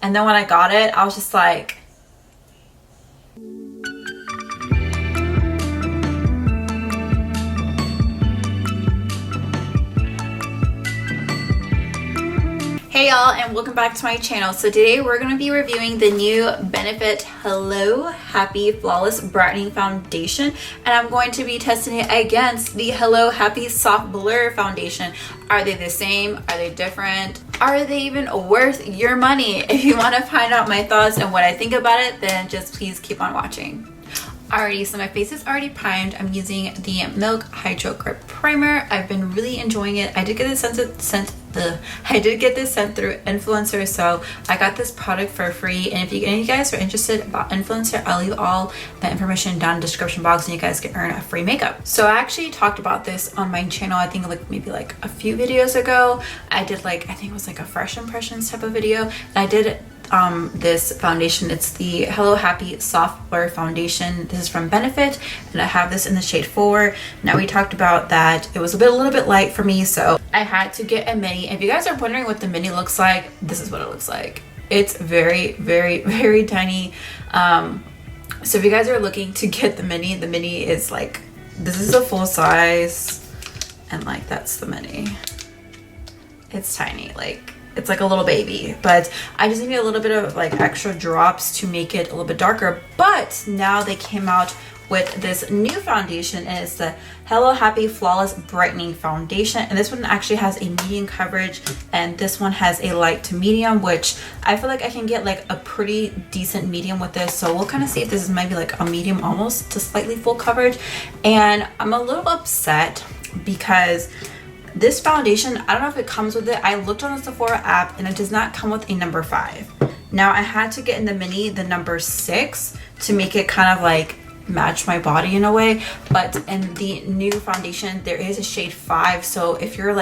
And then when I got it, I was just like, hey y'all, and welcome back to my channel. So today we're going to be reviewing the new Benefit Hello Happy Flawless Brightening Foundation, and I'm going to be testing it against the Hello Happy Soft Blur Foundation. Are they the same? Are they different? Are they even worth your money? If you want to find out my thoughts and what I think about it, then just please keep on watching. Alrighty, so my face is already primed. I'm using the Milk Hydro Grip Primer. I've been really enjoying it. I did get this sent through Influencer, so I got this product for free. And if any of you guys are interested about Influencer, I'll leave all the information down in the description box, and you guys can earn a free makeup. So I actually talked about this on my channel. I think maybe a few videos ago. I did I think it was a fresh impressions type of video, and I did this foundation. It's the Hello Happy Soft Blur Foundation. This is from Benefit, and I have this in the shade 4. Now, we talked about that it was a little bit light for me, so I had to get a mini. If you guys are wondering what the mini looks like, this is what it looks like. It's very, very, very tiny. So if you guys are looking to get the mini is this is a full size, and that's the mini. It's tiny, it's like a little baby, but I just needed a little bit of extra drops to make it a little bit darker. But now they came out with this new foundation, and it's the Hello Happy Flawless Brightening Foundation. And this one actually has a medium coverage, and this one has a light to medium, which I feel like I can get a pretty decent medium with this. So we'll kind of see if this is maybe a medium almost to slightly full coverage. And I'm a little upset because this foundation, I don't know if it comes with it. I looked on the Sephora app, and it does not come with a number 5. Now, I had to get in the mini the number 6 to make it kind of match my body in a way. But in the new foundation, there is a shade 5. So if you're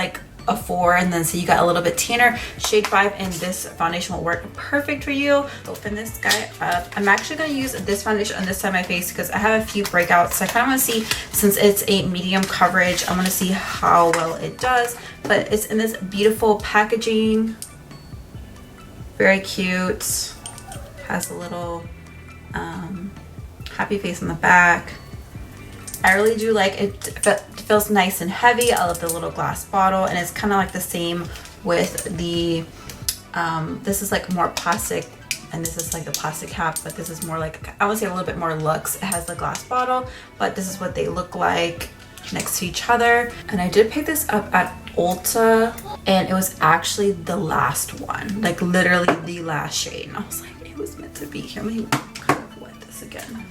a 4, and then so you got a little bit tanner, shade 5 and this foundation will work perfect for you. Open this guy up. I'm actually going to use this foundation on this side of my face because I have a few breakouts, so I kind of want to see, since it's a medium coverage, I want to see how well it does. But it's in this beautiful packaging, very cute, has a little happy face on the back. I really do like it. It feels nice and heavy. I love the little glass bottle, and it's kind of the same with the this is more plastic, and this is the plastic cap, but this is more I would say a little bit more luxe. It has the glass bottle, but this is what they look like next to each other. And I did pick this up at Ulta, and it was actually the last one, literally the last shade, and I was like, it was meant to be here. Let me kind of wet this again.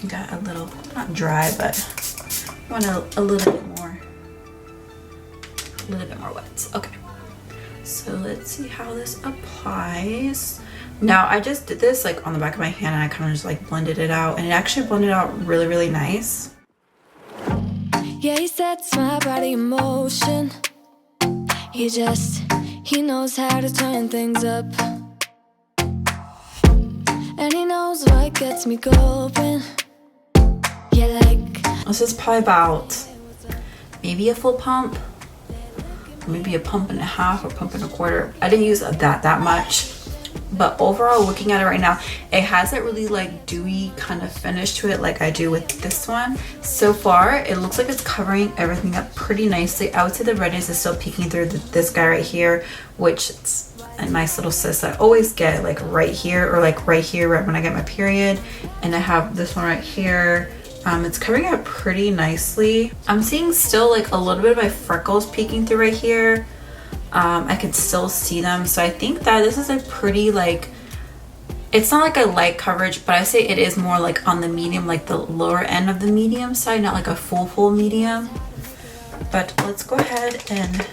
Got a little, not dry, but I want a little bit more wet. Okay, so let's see how this applies. Now, I just did this on the back of my hand, and I kind of just blended it out, and it actually blended out really, really nice. Yeah, he sets my body in motion. He knows how to turn things up, and he knows what gets me going. Yeah, this is probably about maybe a full pump, maybe a pump and a half or pump and a quarter. I didn't use that much, but overall, looking at it right now, it has that really dewy kind of finish to it, like I do with this one. So far, it looks like it's covering everything up pretty nicely. I would say the redness is still peeking through this guy right here, which it's a nice little cyst I always get right here, or right here right when I get my period. And I have this one right here. It's covering up pretty nicely. I'm seeing still a little bit of my freckles peeking through right here. I can still see them, so I think that this is a pretty it's not a light coverage, but I say it is more on the medium, the lower end of the medium side, not a full medium. But let's go ahead and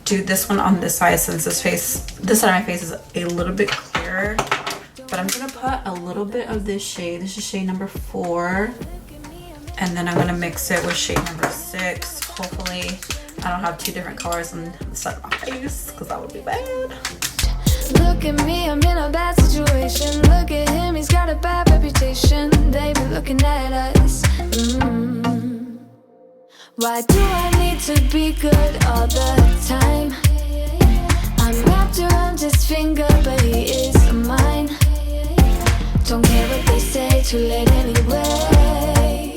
do this one on this side, since this side of my face is a little bit clearer. But I'm gonna put a little bit of this shade. This is shade number 4, and then I'm gonna mix it with shade number 6. Hopefully I don't have 2 different colors on the side of my face, because that would be bad. look at me, I'm in a bad situation. Look at him, he's got a bad reputation. They be looking at us. Why do I need to be good all the time? I'm wrapped around his finger, but he is mine. Don't care what they say, too late anyway.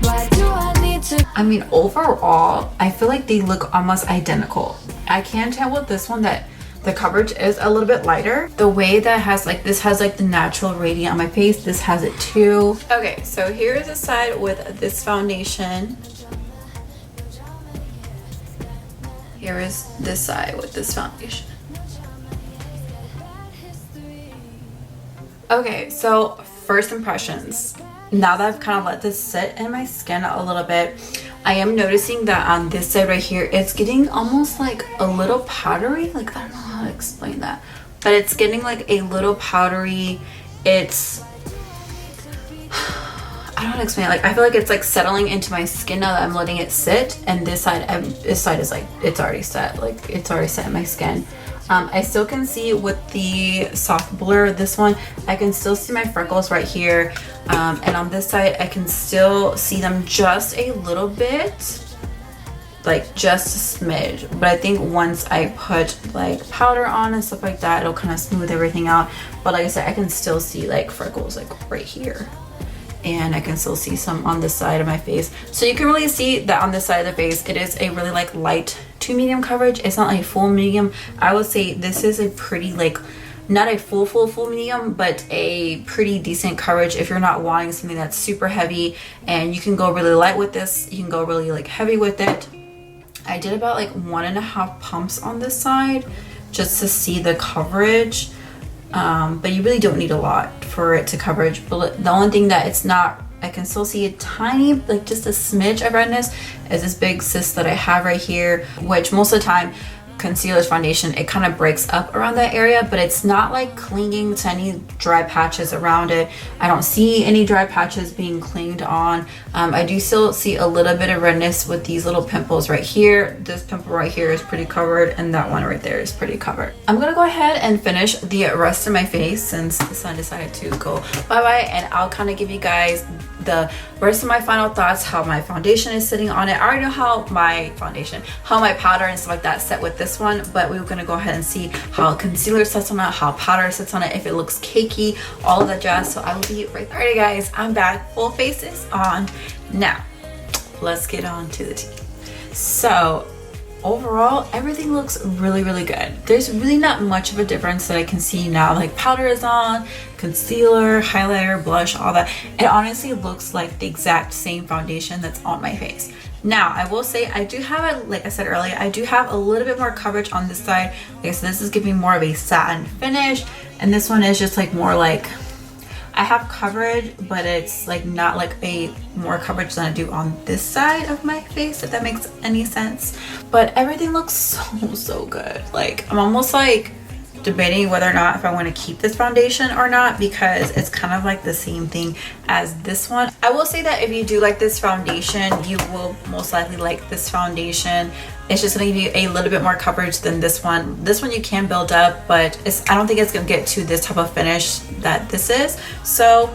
Why do I need to? I mean, overall, I feel like they look almost identical. I can tell with this one that the coverage is a little bit lighter. The way that has like, this has like the natural radiant on my face. This has it too. Okay, so here's the side with this foundation. Here is this side with this foundation. Okay, so first impressions. Now that I've kind of let this sit in my skin a little bit, I am noticing that on this side right here, it's getting almost like a little powdery. Like, I don't know how to explain that, but it's getting like a little powdery. It's, I don't know how to explain it. Like, I feel like it's like settling into my skin now that I'm letting it sit. And this side is like, it's already set. Like, it's already set in my skin. I still can see with the soft blur, this one, I can still see my freckles right here. And on this side, I can still see them just a little bit, like just a smidge. But I think once I put like powder on and stuff like that, it'll kind of smooth everything out. But like I said, I can still see like freckles like right here. And I can still see some on this side of my face. So you can really see that on this side of the face, it is a really like light to medium coverage. It's not like full medium. I would say this is a pretty like, not a full medium, but a pretty decent coverage if you're not wanting something that's super heavy. And you can go really light with this. You can go really like heavy with it. I did about like 1.5 pumps on this side just to see the coverage. But you really don't need a lot for it to coverage. But the only thing that it's not, I can still see a tiny, like just a smidge of redness, is this big cyst that I have right here, which most of the time concealer's foundation, it kind of breaks up around that area, but it's not like clinging to any dry patches around it. I don't see any dry patches being clinged on. I do still see a little bit of redness with these little pimples right here. This pimple right here is pretty covered, and that one right there is pretty covered. I'm gonna go ahead and finish the rest of my face since the sun decided to go bye-bye, and I'll kind of give you guys the rest of my final thoughts, how my foundation is sitting on it. I already know how my powder and stuff like that set with this one, but we're gonna go ahead and see how concealer sits on it, how powder sits on it, if it looks cakey, all of that jazz. So I will be right there. Alrighty guys, I'm back, full face is on. Now let's get on to the tea. So overall, everything looks really good. There's really not much of a difference that I can see now. Like, powder is on, concealer, highlighter, blush, all that. It honestly looks like the exact same foundation that's on my face. Now, I will say I do have like I said earlier, I do have a little bit more coverage on this side. Like I said, this is giving more of a satin finish, and this one is just like more like, I have coverage, but it's like not like a more coverage than I do on this side of my face, if that makes any sense. But everything looks so good. Like, I'm almost like debating whether or not if I want to keep this foundation or not, because it's kind of like the same thing as this one. I will say that if you do like this foundation, you will most likely like this foundation. It's just going to give you a little bit more coverage than this one. This one you can build up, but I don't think it's going to get to this type of finish that this is. So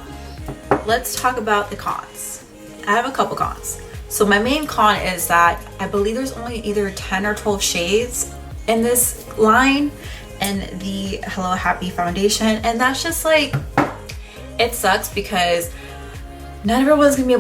let's talk about the cons. I have a couple cons. So my main con is that I believe there's only either 10 or 12 shades in this line and the Hello Happy foundation, and that's just like, it sucks because not everyone's gonna be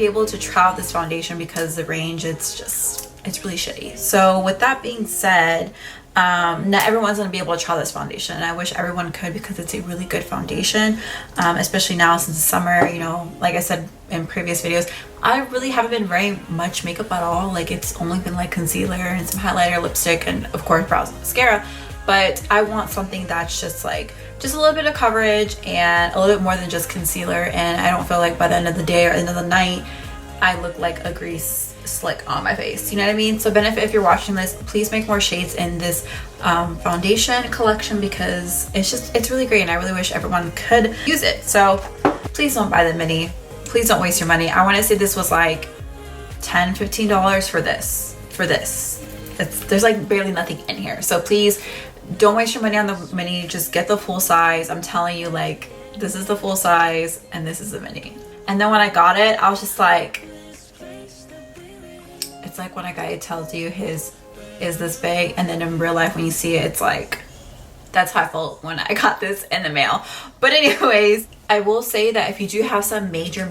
able to try out this foundation because the range, it's really shitty. So with that being said, not everyone's gonna be able to try this foundation, and I wish everyone could, because it's a really good foundation, especially now since it's summer. You know, like I said in previous videos, I really haven't been wearing much makeup at all. Like, it's only been like concealer and some highlighter, lipstick, and of course brows and mascara. But I want something that's just like, just a little bit of coverage and a little bit more than just concealer, and I don't feel like by the end of the day or end of the night I look like a grease slick on my face. You know what I mean? So benefit, if you're watching this, please make more shades in this foundation collection, because it's really great, and I really wish everyone could use it. So please don't buy the mini. Please don't waste your money. I want to say this was like $10-15 for this. There's like barely nothing in here. So please don't waste your money on the mini. Just get the full size. I'm telling you, like, this is the full size and this is the mini. And then when I got it, I was just like, it's like when a guy tells you his is this big, and then in real life when you see it, it's like, that's how I felt when I got this in the mail. But anyways, I will say that if you do have some major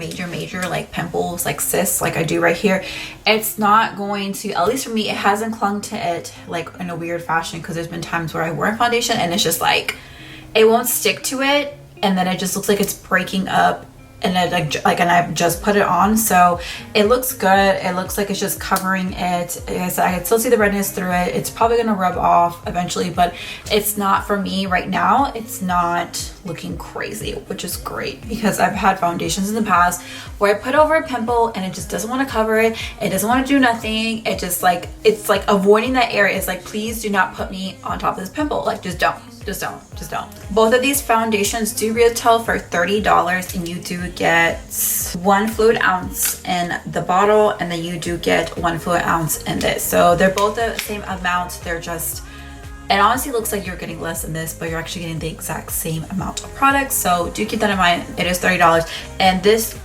like pimples, like cysts, like I do right here, it's not going to, at least for me, it hasn't clung to it like in a weird fashion, because there's been times where I wear foundation and it's just like, it won't stick to it, and then it just looks like it's breaking up, and it like and I've just put it on, so it looks good. It looks like it's just covering it. Like I said, I can still see the redness through it. It's probably gonna rub off eventually, but it's not, for me right now, it's not looking crazy, which is great, because I've had foundations in the past where I put over a pimple and it just doesn't want to cover it. It doesn't want to do nothing. It just like, it's like avoiding that area. It's like, please do not put me on top of this pimple. Like, just don't. Both of these foundations do retail for $30, and you do get 1 fluid ounce in the bottle, and then you do get 1 fluid ounce in this. So they're both the same amount. They're just, it honestly looks like you're getting less in this, but you're actually getting the exact same amount of product. So do keep that in mind. It is $30. And this,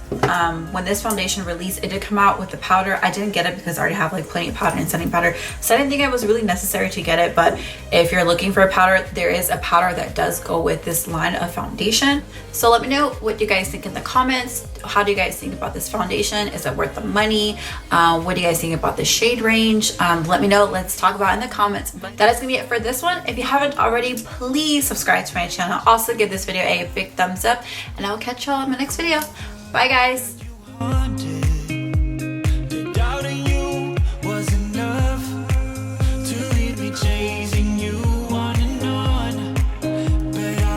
when this foundation released, it did come out with the powder. I didn't get it because I already have like plenty of powder and setting powder, so I didn't think it was really necessary to get it. But if you're looking for a powder, there is a powder that does go with this line of foundation. So let me know what you guys think in the comments. How do you guys think about this foundation? Is it worth the money? What do you guys think about the shade range? Let me know. Let's talk about it in the comments. But that is gonna be it for this one. If you haven't already, please subscribe to my channel. Also give this video a big thumbs up, and I'll catch y'all in my next video. Bye guys.